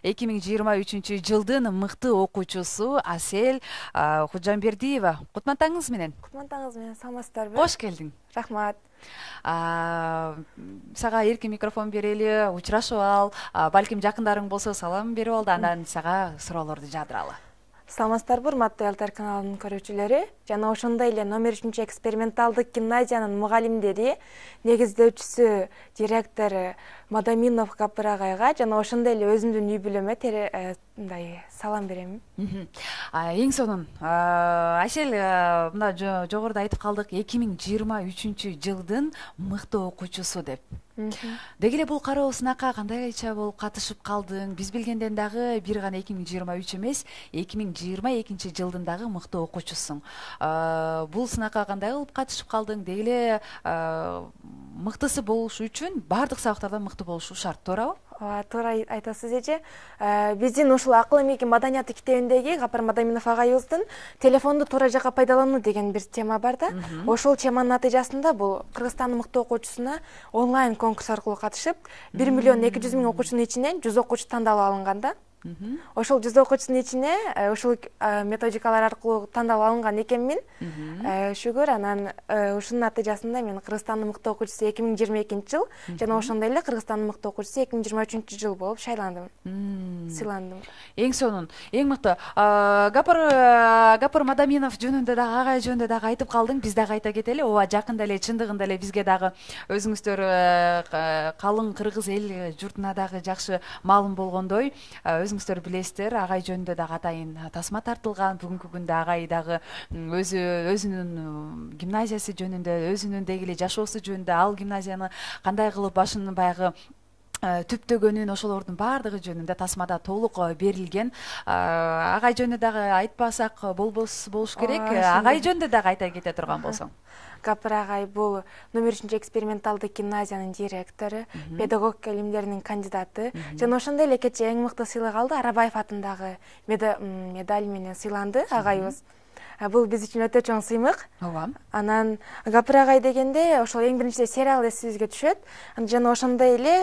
2023-жылдын мыкты окуучусу Асел Кужанбердиева. Кутмантаңыз менен. Кутмантаңыз менен, саламатсыздарбы? Кош келдиң. Рахмат. Сага эркин микрофон берели, учурашып ал. Балким жакындарың болсо салам берип ал да андан сага суроолорду жаадыралы. Саламатсыздарбы, урматтуу Элтер каналынын көрүүчүлөрү. Жана ошондой эле номер 3 эксперименталдык гимназиянын мугалимдери, негиздөөчүсү, директору Мадаминов Гапыр агайга жана ошондой эле өзүмдүн үй бүлөмө салам берем. Эң сонун Асел мына жогоруда айтып калдык 2023-жылдын мыкты окуучусу деп. Деги эле бул кароо сынакка кандайча болуп катышып калдың? Биз билгенден дагы бир гана 2023 эмес, 2022-жылдын дагы мыкты окуучусуң. Бул сынакка кандай кылып катышып калдың? Деги эле мыктысы болуш үчүн баардык сабактарда мыкты болушу шарт, туурабы? Туура айтасыз эже. Биздин ушул акыл эмгеги маданияты китебиндеги Гапыр Мадаминов агайыбыздын телефонду туура жакка пайдалануу деген бир тема бар да. Ошол теманын натыйжасында бул Кыргызстандын мыкты окуучусуна онлайн конкурс аркылуу катышып, 1 миллион 200 миң окуучунун ичинен 100 окуучу тандалып алынган да. Ошол 100 окуучунун ичине ушул методикалар аркылуу тандалып алынган экенмин. Шүгүр, анан ушунун натыйжасында мен Кыргызстандын мыкты окуучусу 2022-жыл жана ошондой эле Кыргызстандын мыкты окуучусу 2023-жыл болуп шайландым. Сыйландым. Эң сонун, эң мыкты. Гапыр Мадаминов жөнүндө дагы, агай жөнүндө дагы айтып калдың, биз дагы айта кетели. Ооба, жакында эле чындыгында эле бизге дагы өзүңүздөр калың кыргыз эл журтуна дагы жакшы маалым болгондой, өзүңүздөр билесиздер, агай жөнүндө дагы атайын тасма тартылган. Бүгүнкү күндө агай дагы өзүнүн гимназиясы жөнүндө, өзүнүн деги эле жашоосу жөнүндө, ал гимназияны кандай кылып башынын баягы түптөгөнүн, ошолордун баардыгы жөнүндө тасмада толук берилген. Агай жөнүндө дагы айтпасак болуш керек. Агай жөнүндө дагы айта кете турган болсоң. Гапыр агай бул номер 3 эксперименталдык гимназиянын директору, педагогика илимдеринин кандидаты. Жана ошондой эле кечээ эң мыкты сыйлык алды, Арабаев атындагы медаль менен сыйланды агайыбыз. Бул биз үчүн өтө чоң сыймык. Ооба. Анан Гапыр агай дегенде ошол эң биринчиден сериал эсибизге түшөт. Жана ошондой эле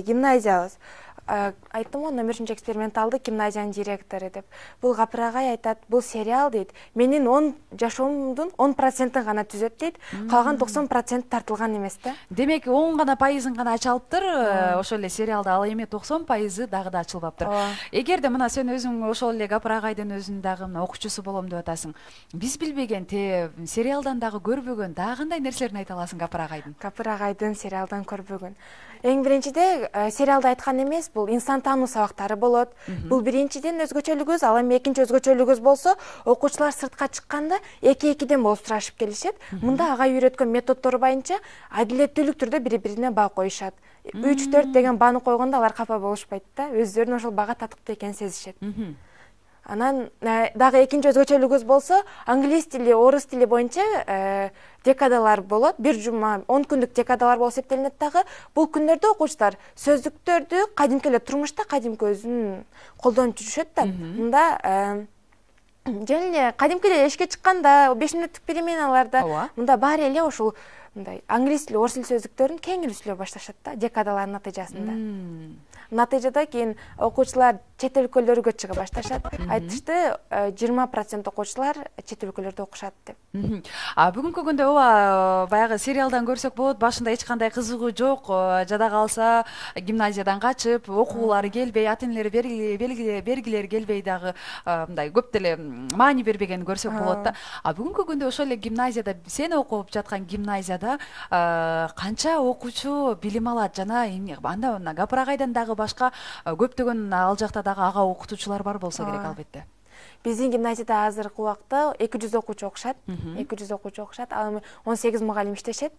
гимназиябыз. Айттым го, номер 3 эксперименталдык гимназиянын директору деп. Бул Гапыр агай айтат, бул сериал дейт, менин 10 жашоомдун 10% гана түзөт дейт, калган 90% тартылган эмес да. Демек 10 гана пайызын гана ачалыптыр, ошол эле сериалда, ал эми 90% дагы да ачылбаптыр. Эгерде мына сен өзүң ошол эле Гапыр агайдын өзүн дагы окуучусу болом деп атасың, биз билбеген, сериалдан дагы көрбөгөн дагы кандай нерселерин айта аласың Гапыр агайдын? Гапыр агайдын сериалдан көрбөгөн. Эң биринчиде сериалда айткан эмес, бул инсан таануу сабактары болот. Бул биринчиден өзгөчөлүгүбүз, ал эми экинчи өзгөчөлүгүбүз болсо, окуучулар сыртка чыкканда 2-2ден болуп сурашып келишет. Мында агай үйрөткөн методдор боюнча адилеттүүлүк түрдө бири-бирине баа коюшат. 3-4 деген бааны койгондо алар капа болушпайт да, өздөрүнүн ошол бага татыктуу экенин сезишет. Анан дагы экинчи өзгөчөлүгүбүз болсо, англис тили, орус тили боюнча декадалар болот. Бир жума 10 күндүк декадалар болуп эсептелинет дагы. Бул күндөрдө окуучулар сөздүктөрдү кадимки эле турмушта кадимки өзүн колдонуп жүрүшөт да. Мында жөн эле кадимки эле эшикке чыкканда 5 мүнөттүк переменаларда мында баары эле ошол англис тили, орус тили сөздүктөрүн кеңири сүйлөй башташат да, декадалардын натыйжасында. Натыйжада кийин окуучулар чет өлкөлөргө чыга башташат. Айтышты, 20% окуучулар чет өлкөлөрдө окушат деп. Бүгүнкү күндө ооба баягы сериалдан көрсөк болот, башында эч кандай кызыгуу жок, жада калса гимназиядан качып, окуулары келбей, ата-энелери бергилери келбей дагы мындай көп деле маани бербегенин көрсөк болот да. Бүгүнкү күндө ошол эле гимназияда, сен окуп жаткан гимназияда канча окуучу билим алат жана анда Гапыр агайдан дагы башка көптөгөн ал жакта дагы ага окутуучулар бар болсо керек албетте. Биздин гимназияда азыркы убакта 200 окуучу окушат. 200 окуучу окушат. Ал эми 18 мугалим иштешет.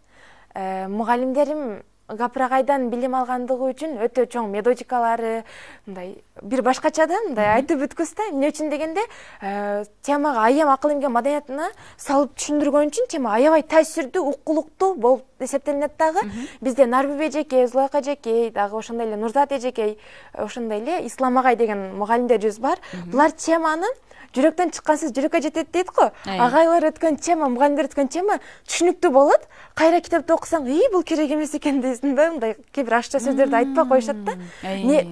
Мугалимдерим Гапыр агайдан билим алгандыгы үчүн өтө чоң методикалары, мындай бир башкача да, мындай айтып бүткүс да. Эмне үчүн дегенде, темага аябай акыл эмге маданиятына салып түшүндүргөн үчүн тема аябай таасирдүү, уккулуктуу болуп эсептелинет дагы. Бизде Нарбиб эжекей, Зулайка эжекей, дагы ошондой эле Нурзат эжекей, ошондой эле Ислам агай деген мугалимдерибиз бар. Булар теманы жүрөктөн чыккансыз жүрөккө жетет дейт го. Агайлар өткөн тема, мугалимдер өткөн тема түшүнүктүү болот. Кайра китепти окусаң, бул керек эмес экен дейсиң да, мындай кээ бир ачча сөздөрдү айтпай коюшат да.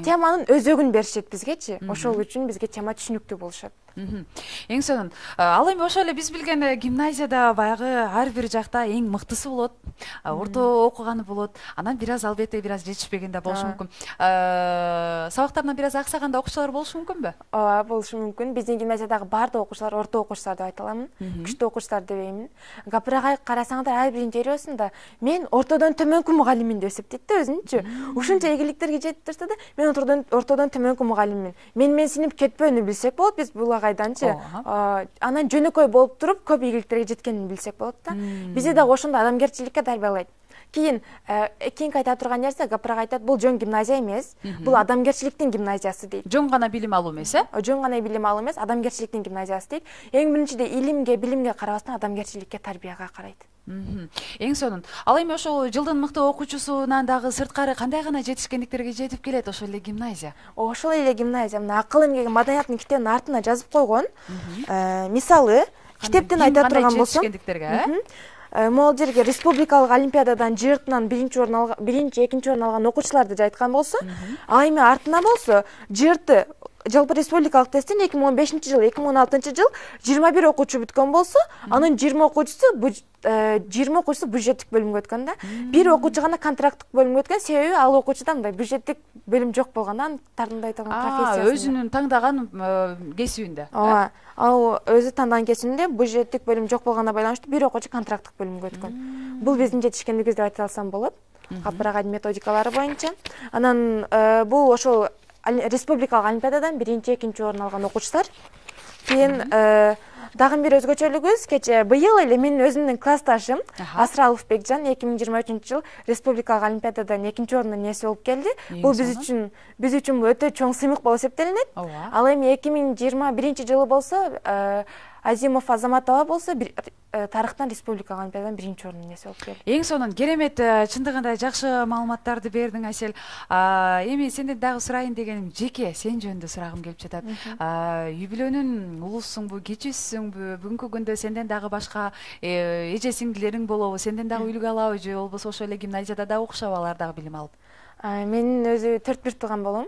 Теманын өзөгүн беришет бизгечи. Ошол үчүн бизге тема түшүнүктүү болушат. Эң сонун. Ал эми ошол эле биз билген гимназияда баягы ар бир жакта эң мыктысы болот, орто окуганы болот. Анан бир аз албетте бир аз жетишпегенде болушу мүмкүн. Сабактарынан бир аз аксаганда окуучулар болушу мүмкүнбү? Ооба, болушу мүмкүн. Биздин гимназиядагы бардык окуучулар орто окуучулар деп айта аламын. Күчтүү окуучулар дебеймин. Гапырагай карасаңдар ар биринин жерибесинде мен ортодон төмөнкү мугалиммин деп эсептейт да өзүнчү. Ушунча ийгиликтерге жетип турса да, мен ортодон төмөнкү мугалиммин. Мен синип кетпөөнү билсек болот, биз бул агайданчы. Анан жөнөкөй болуп туруп көп ийгиликтерге жеткенин билсек болот да. Бизди дагы ошондой адамгерчиликке дарбайлайт. Кийин кийинки айта турган нерсе, Гапырак айтат, бул жөн гимназия эмес, бул адамгерчиликтин гимназиясы дейт. Жөн гана билим алуу эмес, Жөн гана билим алуу эмес, адамгерчиликтин гимназиясы дейт. Эң биринчиде илимге, билимге карабастан адамгерчиликке, тарбияга карайт. Эң сонун. Ал эми ошол жылдын мыкты окуучусунан дагы сырткары кандай гана жетишкендиктерге жетип келет ошол эле гимназия? Ошол эле гимназия мына Акыл эмгеги маданиятынын китебинин артына жазып койгон. Мисалы, китептен айта турган болсом, могул жерге республикалык олимпиададан жыйыртынан биринчи, экинчи орун алган окуучуларды жайткан болсо, а эми артына болсо жыйырты жалпы республикалык тесттен 2015 жыл, 2016 жыл 21 окуучу бүткөн болсо, анын 20 окуучусу бюджеттик бөлүмгө өткөн да. Бир окуучу гана контракттык бөлүмгө өткөн, себеби ал окуучуда мындай бюджеттик бөлүм жок болгондон тартымдай турган профессиясы. Өзүнүн таңдаган кесибинде. Ооба. Ал өзү таңдаган кесибинде бюджеттик бөлүм жок болгонуна байланыштуу бир окуучу контракттык бөлүмгө өткөн. Бул биздин жетишкендигибиз деп айта алсам болот. Гапырагайдын методикалары боюнча. Анан бул ошол республикалык олимпиададан биринчи, экинчи орун алган окуучулар. Кийин дагы бир өзгөчөлүгүбүз, кече быйыл эле менин өзүмдүн классташым Асралов Бекжан 2023 жыл республикалык олимпиададан экинчи орундун ээси болуп келди. Бул биз үчүн өтө чоң сыймык болуп эсептелинет. Ал эми 2021 жылы болсо Азимов Азаматова болсо тарыхтан республикалык олимпиададан биринчи орундун ээси болуп келди. Эң сонун, керемет, чындыгында жакшы маалыматтарды бердиң, Асель. Эми сенден дагы сурайын дегеним, жеке сен жөнүндө сурагым келип жатат. Үй бүлөнүн улусуңбу, кичүүсүңбү? Бүгүнкү күндө сенден дагы башка эже сиңдилериң болобу? Сенден дагы үйлүк алабы же болбосо ошол эле гимназияда дагы окушабы алар дагы билим алып? Менин өзү 4 тууган болом.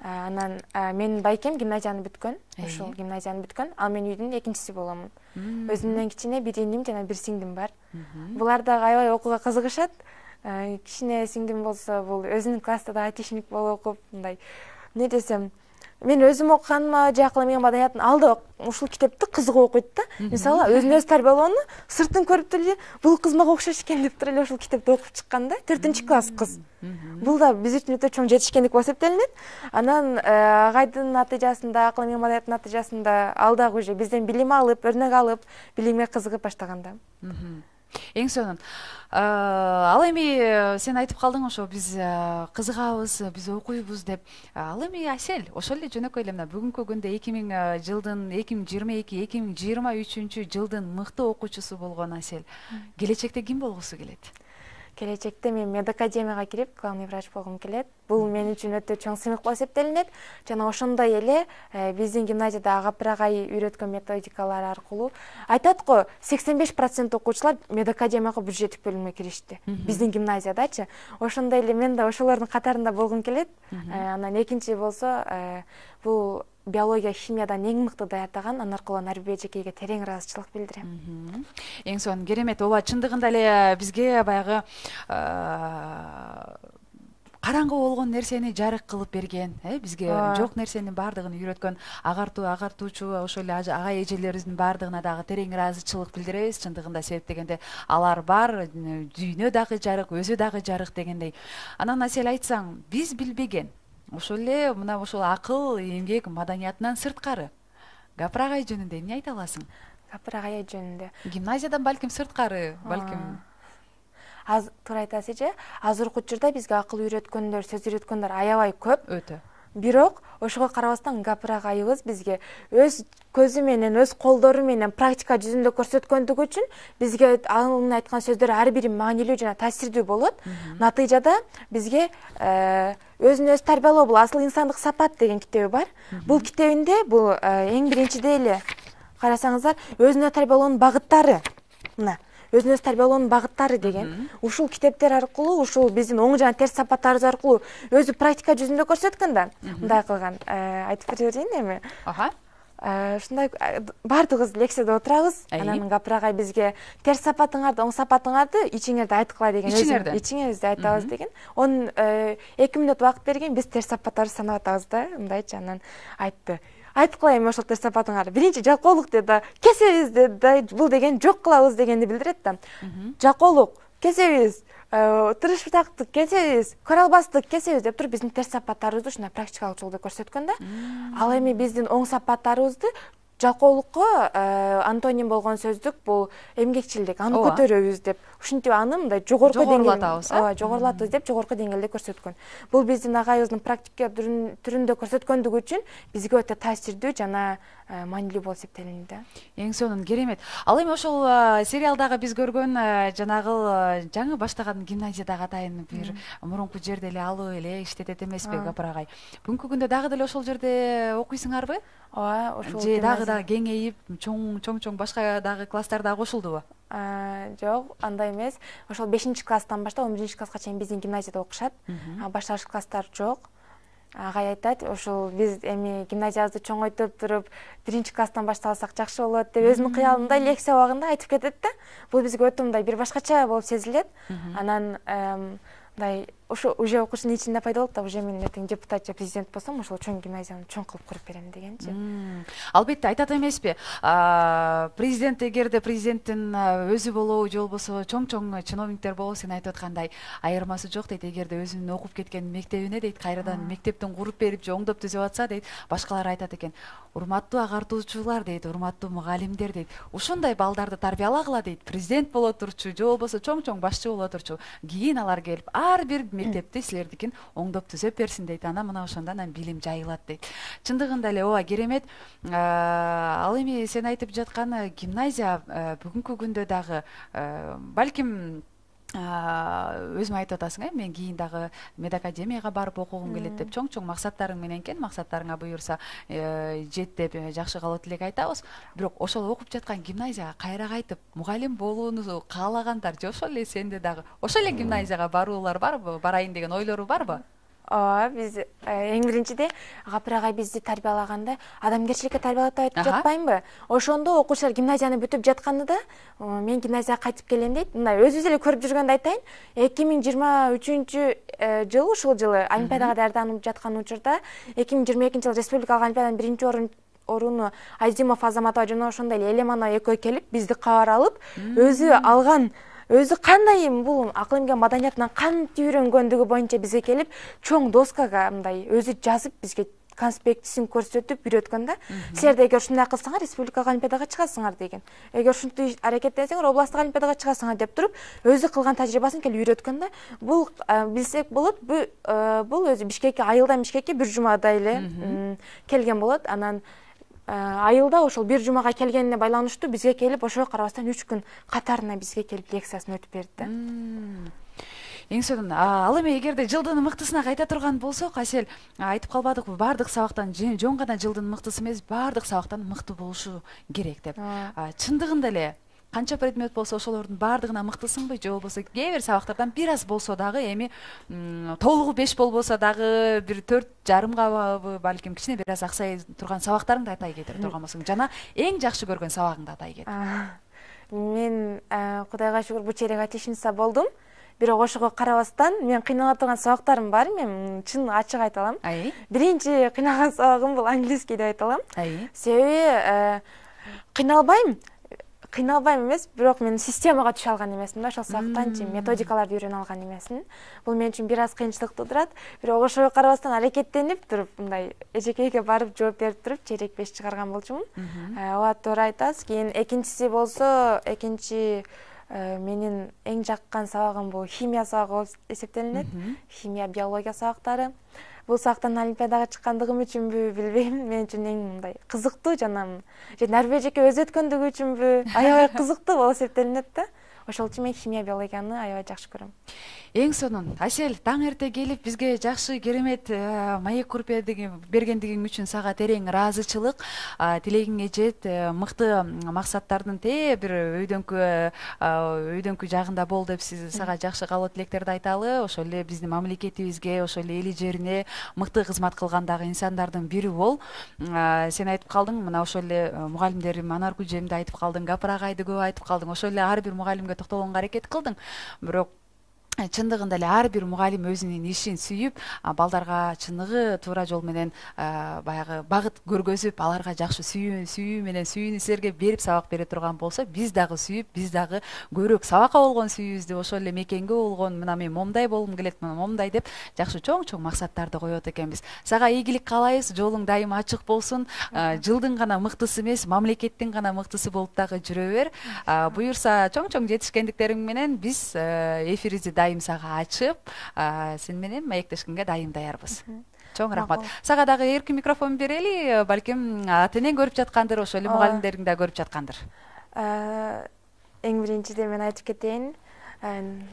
Анан менин байкем гимназияны бүткөн, ошол гимназияны бүткөн. Ал мен үйдүн экинчиси боломун. Өзүмдөн кичине бир иним жана бир сиңдим бар. Булар дагы аябай окууга кызыгышат. Кичине сиңдим болсо, бул өзүнүн класста да отличник болуп окуп, мындай эмне десем, мен өзүм окуганыма же Акыл эмгеги маданиятын алды ушул китепти кызыгып окуйт да. Мисалы, өзүн өзү тарбиялоону сыртын көрүп туруп эле бул кыз мага окшош экен деп туруп эле ушул китепти окуп чыккан да. 4-класс кыз. Бул да биз үчүн өтө чоң жетишкендик болуп эсептелинет. Анан агайдын натыйжасында, Акыл эмгеги маданиятынын натыйжасында ал дагы уже бизден билим алып, өрнөк алып, билимге кызыгып баштаган да. Эң сонун. Ал эми сен айтып калдың ошо биз кызыгабыз, биз окуйбуз деп. Ал эми Асель, ошол эле жөнөкөй эле мына бүгүнкү күндө 2022-2023 жылдын мыкты окуучусу болгон Асель келечекте ким болгусу келет? Келечекте мен медакадемияга кирип, главный врач болгум келет. Бул мен үчүн өтө чоң сыймык болуп эсептелинет. Жана ошондой эле биздин гимназияда Гапырагай үйрөткөн методикалар аркылуу айтат го, 85% окуучулар медакадемияга бюджеттик бөлүмгө киришти. Биздин гимназиядачы. Ошондой эле мен да ошолордун катарында болгум келет. Анан экинчи болсо бул биология, химиядан эң мыкты даярдаган, аны аркылуу Нарбиб эжекейге терең ыраазычылык билдирем. Эң сонун, керемет. Ооба, чындыгында эле бизге баягы караңгы болгон нерсени жарык кылып берген, бизге жок нерсенин баардыгын үйрөткөн агартуучу ошол эле агай эжелерибиздин баардыгына дагы терең ыраазычылык билдиребиз. Чындыгында себеп дегенде алар бар, дүйнө дагы жарык, өзү дагы жарык дегендей. Анан Асель, айтсаң, биз билбеген ошол эле мына ошол акыл эмгек маданиятынан сырткары Гапырагай жөнүндө эмне айта аласың? Гапырагай жөнүндө гимназиядан балким сырткары, балким туура айтасыз же. Азыркы учурда бизге акыл үйрөткөндөр, сөз үйрөткөндөр аябай көп. Өтө. бирок ошого карабастан Гапыр агайыбыз бизге өз көзү менен, өз колдору менен практика жүзүндө көрсөткөндүгү үчүн бизге анын айткан сөздөрү ар бири маанилүү жана таасирдүү болот. Натыйжада бизге өзүн өзү тарбиялоо бул асыл инсандык сапат деген китеби бар. Бул китебинде бул эң биринчиде эле карасаңыздар өзүнө тарбиялоонун багыттары. Мына өзүн өзү тарбиялоонун багыттары деген ушул китептер аркылуу, ушул биздин оң жана терс сапаттарыбыз аркылуу өзү практика жүзүндө көрсөткөн да. Мындай кылган. Айтып берейин эми. Ушундай баардыгыбыз лекцияда отурабыз. Анан Гапыр агай бизге терс сапатыңарды, оң сапатыңарды ичиңерде айткыла деген. Ичиңерде айтабыз деген. Onun 2 мүнөт убакыт берген, биз терс сапаттарды санап атабыз да. Мындайчы анан айтты. Айткыла эми ошол терс сапатыңарды. Биринчи жалкоолук деди, кесебиз деди. Бул деген жок кылабыз дегенди билдирет да. Жалкоолук, кесебиз, тырышчаактык кесебиз, көрө албастык кесебиз деп туруп биздин терс сапаттарыбызды ушундай практикалык жолдо көрсөткөн да. Ал эми биздин оң сапаттарыбызды жалкоолукка антоним болгон сөздүк бул эмгекчилдик, аны көтөрөбүз деп. Ушинтип аны мындай жогорку деңгээлде, жогорулатабыз деп жогорку деңгээлде көрсөткөн. Бул биздин агайыбыздын практика түрүндө көрсөткөндүгү үчүн бизге өтө таасирдүү жана маанилүү болуп эсептелинди да. Эң сонун керемет. Ал эми ошол сериалдагы биз көргөн жанагы жаңы баштаган гимназиядагы атайын бир мурунку жерде эле алып эле иштетет эмеспи Гапыр агай? Бүгүнкү күндө дагы деле ошол жерде окуйсуңарбы? Ооба, ошол. Же дагы кеңейип, чоң башка дагы класстарда кошулдубу? Жок, андай эмес. Ошол 5-класстан баштап 11-класска чейин биздин гимназияда окушат. Башталгыч класстар жок. Агай айтат, ошол биз эми гимназиябызды чоңойтуп туруп 1-класстан башталсак жакшы болот деп өзүнүн кыялында лекция убагында айтып кетет да. Бул бизге өтө мындай бир башкача болуп сезилет. Анан мындай ошо уже окуучунун ичинде пайда болот да, уже мен эртең депутат же президент болсом, ошол чоң гимназияны чоң кылып көрүп берем дегенчи. Албетте айтат эмеспи? Президент эгерде президенттин өзү болобу же болбосо чоң чиновниктер болобу, сен айтып аткандай айырмасы жок дейт. Эгерде өзүнүн окуп кеткен мектебине дейт, кайрадан мектептин куруп берип же оңдоп түзүп атса дейт, башкалар айтат экен. Урматтуу агартуучулар дейт, урматтуу мугалимдер дейт. Ушундай балдарды тарбиялагыла дейт. Президент боло турчу же болбосо чоң башчы боло турчу. Кийин алар келип ар бир мектепти силердикин оңдоп түзөп берсин дейт. Ана мына ошондон билим жайылат дейт. Чындыгында эле ооба керемет. Ал эми сен айтып жаткан гимназия бүгүнкү күндө дагы балким өзүм айтып атасың, мен кийин дагы медакадемияга барып окугум келет деп чоң максаттарың менен экен, максаттарыңа буюрса жет деп жакшы каалоо тилек айтабыз. Бирок ошол окуп жаткан гимназияга кайра кайтып мугалим болууну каалагандар же ошол эле сенде дагы ошол эле гимназияга баруулар барбы, барайын деген ойлору барбы? Ооба, биз эң биринчиде Гапыр агай бизди тарбиялаганда адамгерчиликке тарбиялап айтып жатпаймынбы? Ошондо окуучулар гимназияны бүтүп жатканда мен гимназияга кайтып келем дейт. Мындай өзүбүз эле көрүп жүргөндү айтайын. 2023 жылы ушул жылы олимпиадага даярданып жаткан учурда 2022 жылы республикалык олимпиаданын биринчи оруну Азимов Азаматова жана ошондой эле Элеманова экөө келип бизди кабар алып, өзү алган өзү кандай бул акыл эмге маданиятынан кантип үйрөнгөндүгү боюнча бизге келип чоң доскага мындай өзү жазып бизге конспектисин көрсөтүп үйрөткөн да. Силер эгер ушундай кылсаңар республикалык олимпиадага чыгасыңар деген. Эгер ушинтип аракеттенсеңер областтык олимпиадага чыгасыңар деп туруп, өзү кылган тажрыйбасын келип үйрөткөн да. Бул билсек болот, бул өзү Бишкекке айылдан Бишкекке бир жумада эле келген болот. Анан айылда ошол бир жумага келгенине байланыштуу бизге келип ошого карабастан 3 күн катарына бизге келип лекциясын өтүп берди да. Эң сонун. Ал эми эгерде жылдын мыктысына кайта турган болсок, Асель айтып калбадыкпы, баардык сабактан жөн гана жылдын мыктысы эмес, баардык сабактан мыкты болушу керек деп. Чындыгында эле канча предмет болсо ошолордун баардыгына мыктысыңбы же болбосо кээ бир сабактардан бир аз болсо дагы эми толугу 5 болбосо дагы бир 4,5 балким кичине бир аз аксай турган сабактарыңды атай кетире турган болсоң, жана эң жакшы көргөн сабагыңды атай кет. Мен Кудайга шүгүр бул чейрек отличница болдум. Бирок ошого карабастан мен кыйналып турган сабактарым бар, мен чын ачык айта алам. Биринчи кыйналган сабагым бул английский деп айта алам. Себеби кыйналбайм эмес, бирок мен системага түшө алган эмесмин да, ошол сабактан методикаларды үйрөнө алган эмесмин. Бул мен үчүн бир аз кыйынчылык туудурат. Бирок ошого карабастан аракеттенип туруп, мындай эжекейге барып жооп берип туруп, чейрек 5 чыгарган болчумун. Ооба, туура айтасыз. Кийин экинчиси болсо, менин эң жаккан сабагым бул химия сабагы болуп эсептелинет. Химия, биология сабактары. бул сабактан олимпиадага чыккандыгым үчүнбү билбейм, мен үчүн эң мындай кызыктуу жана же норвежикке өзү өткөндүгү үчүнбү аябай кызыктуу болуп эсептелинет да. Ошол үчүн мен химия биологияны аябай жакшы көрөм. Эң сонун Асель, таң эрте келип бизге жакшы керемет маек куруп бергендигиң үчүн сага терең ыраазычылык. Тилегиңе жет, мыкты максаттардын бир өйдөңкү жагында бол деп сага жакшы каалоо тилектерди айталы. Ошол эле биздин мамлекетибизге, ошол эле эли жерине мыкты кызмат кылган дагы инсандардын бири бол. Сен айтып калдың, мына ошол эле мугалимдерим Анар Күлжемди айтып калдың, Гапыр агайды көп айтып калдың. Ошол эле ар бир мугалимге токтолгонго аракет кылдың. Бирок чындыгында эле ар бир мугалим өзүнүн ишин сүйүп, балдарга чыныгы туура жол менен баягы багыт көргөзүп, аларга жакшы сүйүү менен сүйүүнү берип сабак бере турган болсо, биз дагы сүйүп, биз дагы көбүрөөк сабакка болгон сүйүүбүздү ошол эле мекенге болгон, мына мен момундай болгум келет, мына момундай деп жакшы чоң максаттарды коет экенбиз. Сага ийгилик каалайбыз, жолуң дайыма ачык болсун. Жылдын гана мыктысы эмес, мамлекеттин гана мыктысы болуп дагы жүрө бер. Буюрса чоң жетишкендиктериң менен биз эфирибизди дайым сага ачып, сен менен маектешкенге дайым даярбыз. Чоң рахмат. Сага дагы эркин микрофон берели, балким ата энең көрүп жаткандыр, ошол эле мугалимдериң да көрүп жаткандыр. Эң биринчиден мен айтып кетейин,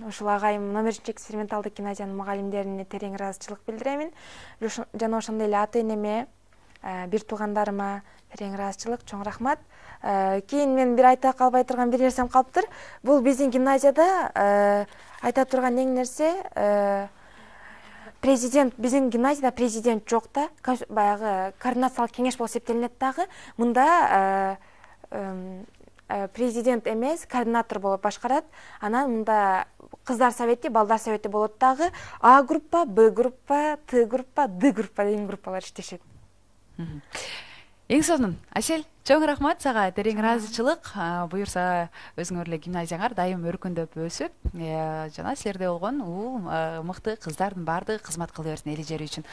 ушул агайым номер 3 эксперименталдык гимназиянын мугалимдерине терең ыраазычылык билдиремин. Жана ошондой эле ата энеме, бир туугандарыма терең ыраазычылык, чоң рахмат. Кийин мен бир айта калбай турган бир нерсем калыптыр. Бул биздин гимназияда айта турган эң нерсе, президент, биздин гимназияда президент жок да, баягы координациялык кеңеш болуп эсептелинет дагы. Мында президент эмес, координатор болуп башкарат. Анан мында кыздар совети, балдар совети болот дагы. А группа, Б группа, Т группа, Д группа деген группалар иштешет. Эң сонун Асель, чоң рахмат сага, терең ыраазычылык. Буюрса өзүңөр эле гимназияңар дайым өркүндөп өсүп, жана силерде болгон мыкты кыздардын баардыгы кызмат кыла берсин эли жери үчүн.